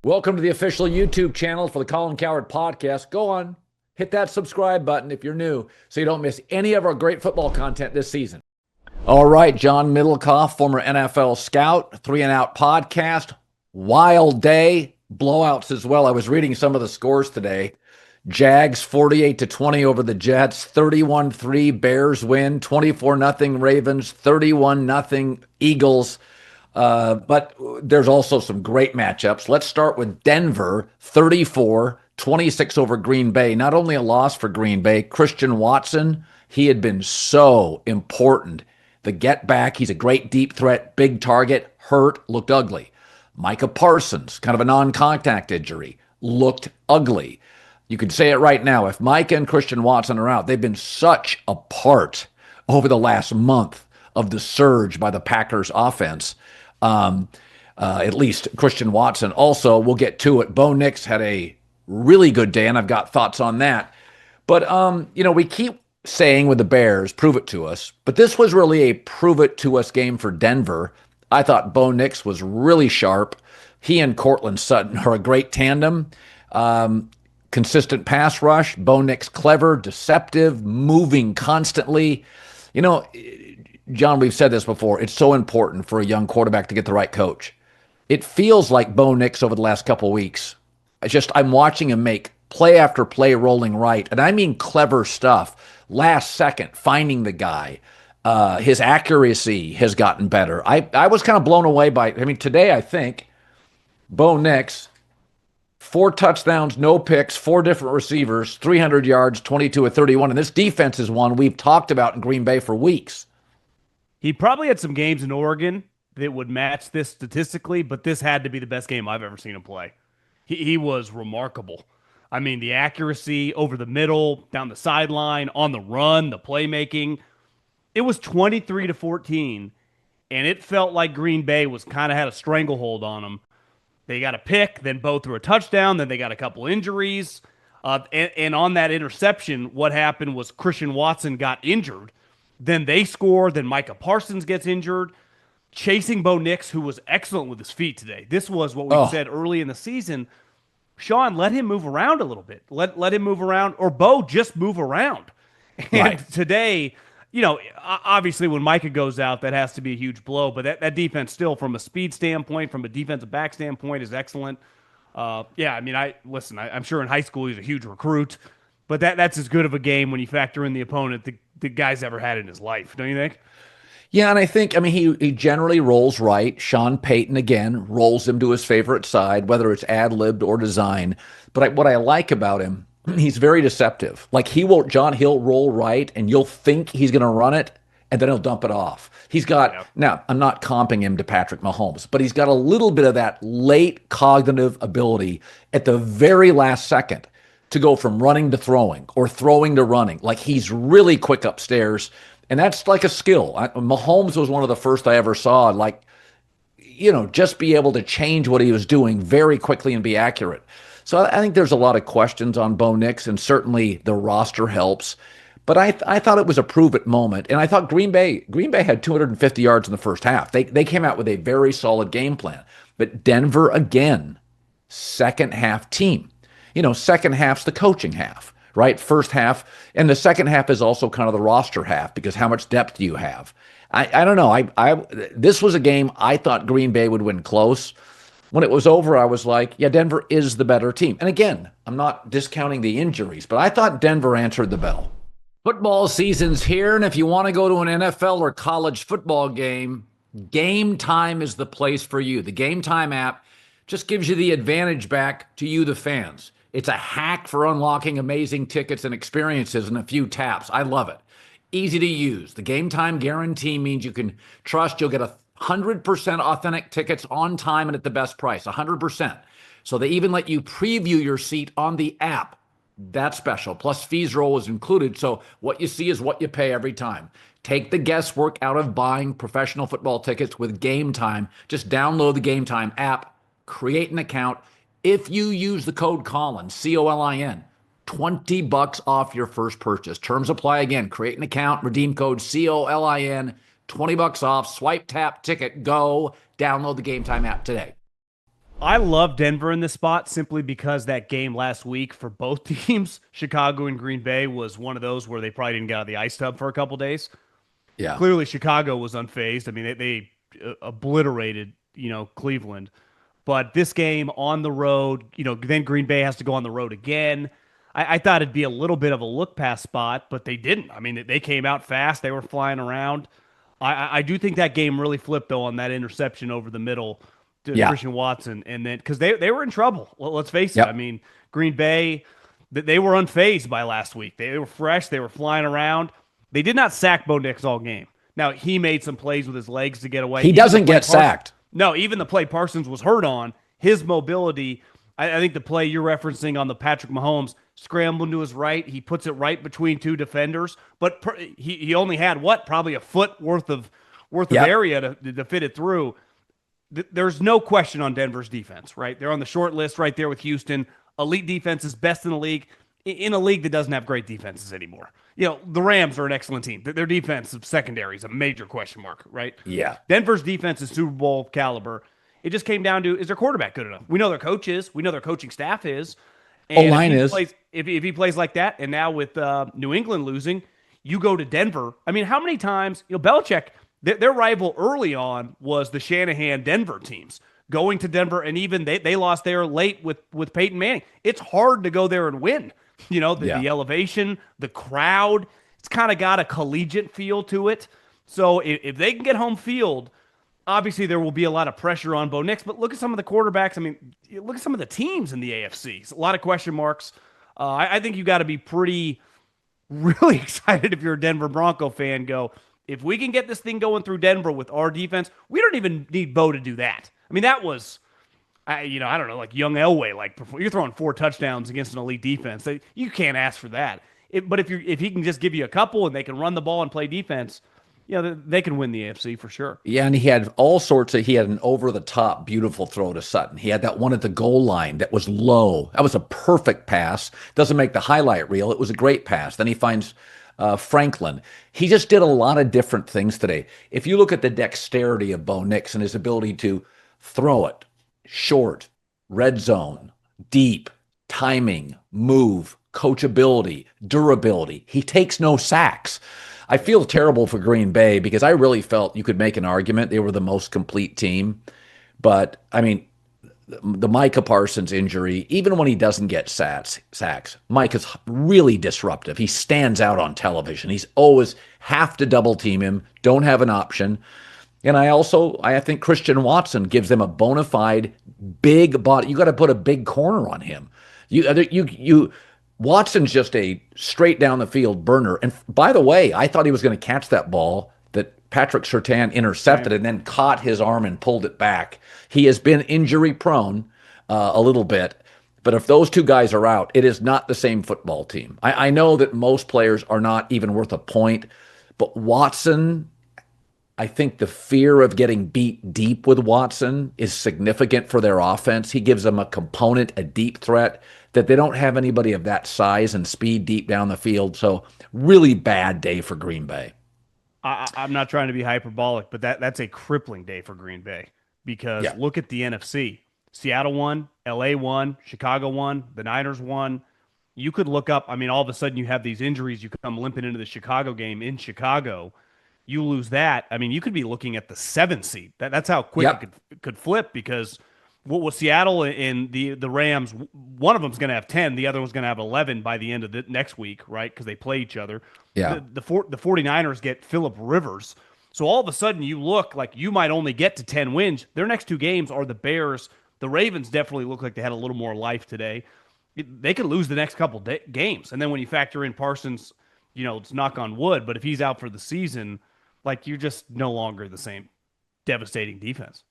Welcome to the official YouTube channel for the Colin Cowherd podcast. Go on, hit that subscribe button if you're new so you don't miss any of our great football content this season. All right, John Middlekauff, former NFL scout, 3 and Out podcast. Wild day, blowouts as well. I was reading some of the scores today. Jags 48-20 over the Jets, 31-3 Bears win, 24-0 Ravens, 31-0 Eagles. But there's also some great matchups. Let's start with Denver, 34-26 over Green Bay. Not only a loss for Green Bay, Christian Watson, he had been so important. The get back, he's a great deep threat, big target, hurt, looked ugly. Micah Parsons, kind of a non-contact injury, looked ugly. You can say it right now. If Micah and Christian Watson are out, they've been such a part over the last month of the surge by the Packers offense. At least Christian Watson. Also, we'll get to it. Bo Nix had a really good day, and I've got thoughts on that. But, we keep saying with the Bears, prove it to us. But this was really a prove it to us game for Denver. I thought Bo Nix was really sharp. He and Cortland Sutton are a great tandem. Consistent pass rush. Bo Nix clever, deceptive, moving constantly. John, we've said this before. It's so important for a young quarterback to get the right coach. It feels like Bo Nix over the last couple of weeks. I'm watching him make play after play rolling right. And I mean clever stuff. Last second, finding the guy. His accuracy has gotten better. I was kind of blown away by today I think Bo Nix, 4 touchdowns, no picks, 4 different receivers, 300 yards, 22 of 31. And this defense is one we've talked about in Green Bay for weeks. He probably had some games in Oregon that would match this statistically, but this had to be the best game I've ever seen him play. He was remarkable. I mean, the accuracy over the middle, down the sideline, on the run, the playmaking. It was 23-14, and it felt like Green Bay was kind of had a stranglehold on them. They got a pick, then Bo threw a touchdown, then they got a couple injuries. And on that interception, what happened was Christian Watson got injured. Then they score. Then Micah Parsons gets injured. Chasing Bo Nix, who was excellent with his feet today. This was what we said early in the season. Sean, let him move around a little bit. Let him move around. Or Bo, just move around. And today, obviously when Micah goes out, that has to be a huge blow. But that defense still, from a speed standpoint, from a defensive back standpoint, is excellent. I'm sure in high school he's a huge recruit. But that's as good of a game when you factor in the opponent the guy's ever had in his life, don't you think? Yeah, and I think, he generally rolls right. Sean Payton, again, rolls him to his favorite side, whether it's ad-libbed or design. But what I like about him, he's very deceptive. Like, he'll roll right, and you'll think he's going to run it, and then he'll dump it off. Now, I'm not comping him to Patrick Mahomes, but he's got a little bit of that late cognitive ability at the very last second to go from running to throwing or throwing to running. Like, he's really quick upstairs, and that's like a skill. Mahomes was one of the first I ever saw, just be able to change what he was doing very quickly and be accurate. So I think there's a lot of questions on Bo Nix, and certainly the roster helps. But I thought it was a prove-it moment, and I thought Green Bay had 250 yards in the first half. They came out with a very solid game plan. But Denver, again, second half team. Second half's the coaching half, right? First half, and the second half is also kind of the roster half, because how much depth do you have? I don't know. This was a game I thought Green Bay would win close. When it was over, I was like, yeah, Denver is the better team. And again, I'm not discounting the injuries, but I thought Denver answered the bell. Football season's here, and if you want to go to an NFL or college football game, GameTime is the place for you. The GameTime app just gives you the advantage back to you, the fans. It's a hack for unlocking amazing tickets and experiences in a few taps. I love it. Easy to use. The GameTime guarantee means you can trust you'll get 100% authentic tickets on time and at the best price, 100%. So they even let you preview your seat on the app. That's special. Plus, fees are always included, so what you see is what you pay every time. Take the guesswork out of buying professional football tickets with GameTime. Just download the GameTime app, create an account. If you use the code Colin, COLIN, $20 off your first purchase. Terms apply again. Create an account, redeem code COLIN, $20 off, swipe, tap, ticket, go. Download the GameTime app today. I love Denver in this spot simply because that game last week for both teams, Chicago and Green Bay, was one of those where they probably didn't get out of the ice tub for a couple days. Yeah. Clearly, Chicago was unfazed. I mean, they obliterated, Cleveland. But this game on the road, then Green Bay has to go on the road again. I thought it'd be a little bit of a look past spot, but they didn't. I mean, they came out fast. They were flying around. I do think that game really flipped, though, on that interception over the middle to Yeah. Christian Watson. And then, because they were in trouble. Well, let's face it. I Yep. mean, Green Bay, they were unfazed by last week. They were fresh. They were flying around. They did not sack Bo Nix all game. Now, he made some plays with his legs to get away. He doesn't get sacked. No, even the play Parsons was hurt on, his mobility. I think the play you're referencing on the Patrick Mahomes scrambling to his right, he puts it right between two defenders, but he only had probably a foot worth of Yep. area to fit it through. There's no question on Denver's defense, right? They're on the short list right there with Houston. Elite defense is best in the league, in a league that doesn't have great defenses anymore. The Rams are an excellent team. Their defensive secondary is a major question mark, right? Yeah. Denver's defense is Super Bowl caliber. It just came down to, is their quarterback good enough? We know their coach is. We know their coaching staff is. And O-line is. If he plays like that, and now with New England losing, you go to Denver. I mean, how many times, Belichick, their rival early on was the Shanahan-Denver teams. Going to Denver, and even they lost there late with Peyton Manning. It's hard to go there and win. The elevation, the crowd, it's kind of got a collegiate feel to it. So if they can get home field, obviously there will be a lot of pressure on Bo Nix. But look at some of the quarterbacks. I mean, look at some of the teams in the AFC. It's a lot of question marks. I think you got to be really excited if you're a Denver Bronco fan. If we can get this thing going through Denver with our defense, we don't even need Bo to do that. I mean, that was, I don't know, like young Elway. Like you're throwing 4 touchdowns against an elite defense. You can't ask for that. But if he can just give you a couple and they can run the ball and play defense, they can win the AFC for sure. Yeah, and he had an over-the-top beautiful throw to Sutton. He had that one at the goal line that was low. That was a perfect pass. Doesn't make the highlight reel. It was a great pass. Then he finds Franklin. He just did a lot of different things today. If you look at the dexterity of Bo Nix and his ability to throw it, short, red zone, deep, timing, move, coachability, durability. He takes no sacks. I feel terrible for Green Bay because I really felt you could make an argument they were the most complete team. But, I mean, the Micah Parsons injury, even when he doesn't get sacks, Micah's really disruptive. He stands out on television. He's always have to double team him, don't have an option. And I think Christian Watson gives them a bona fide big body. You got to put a big corner on him. Watson's just a straight down the field burner. And by the way, I thought he was going to catch that ball that Patrick Surtain intercepted and then caught his arm and pulled it back. He has been injury prone a little bit. But if those two guys are out, it is not the same football team. I know that most players are not even worth a point, but Watson, I think the fear of getting beat deep with Watson is significant for their offense. He gives them a component, a deep threat that they don't have anybody of that size and speed deep down the field. So really bad day for Green Bay. I'm not trying to be hyperbolic, but that's a crippling day for Green Bay because look at the NFC. Seattle won, LA won, Chicago won, the Niners won. You could look up, I mean, all of a sudden you have these injuries. You come limping into the Chicago game in Chicago. You lose that. I mean, you could be looking at the 7th seed. That's how quick it could flip because what was Seattle and the Rams, one of them's going to have 10, the other one's going to have 11 by the end of the next week, right? Because they play each other. Yeah. The 49ers get Phillip Rivers. So all of a sudden you look like you might only get to 10 wins. Their next 2 games are the Bears. The Ravens definitely look like they had a little more life today. They could lose the next couple games. And then when you factor in Parsons, it's knock on wood, but if he's out for the season, like you're just no longer the same devastating defense.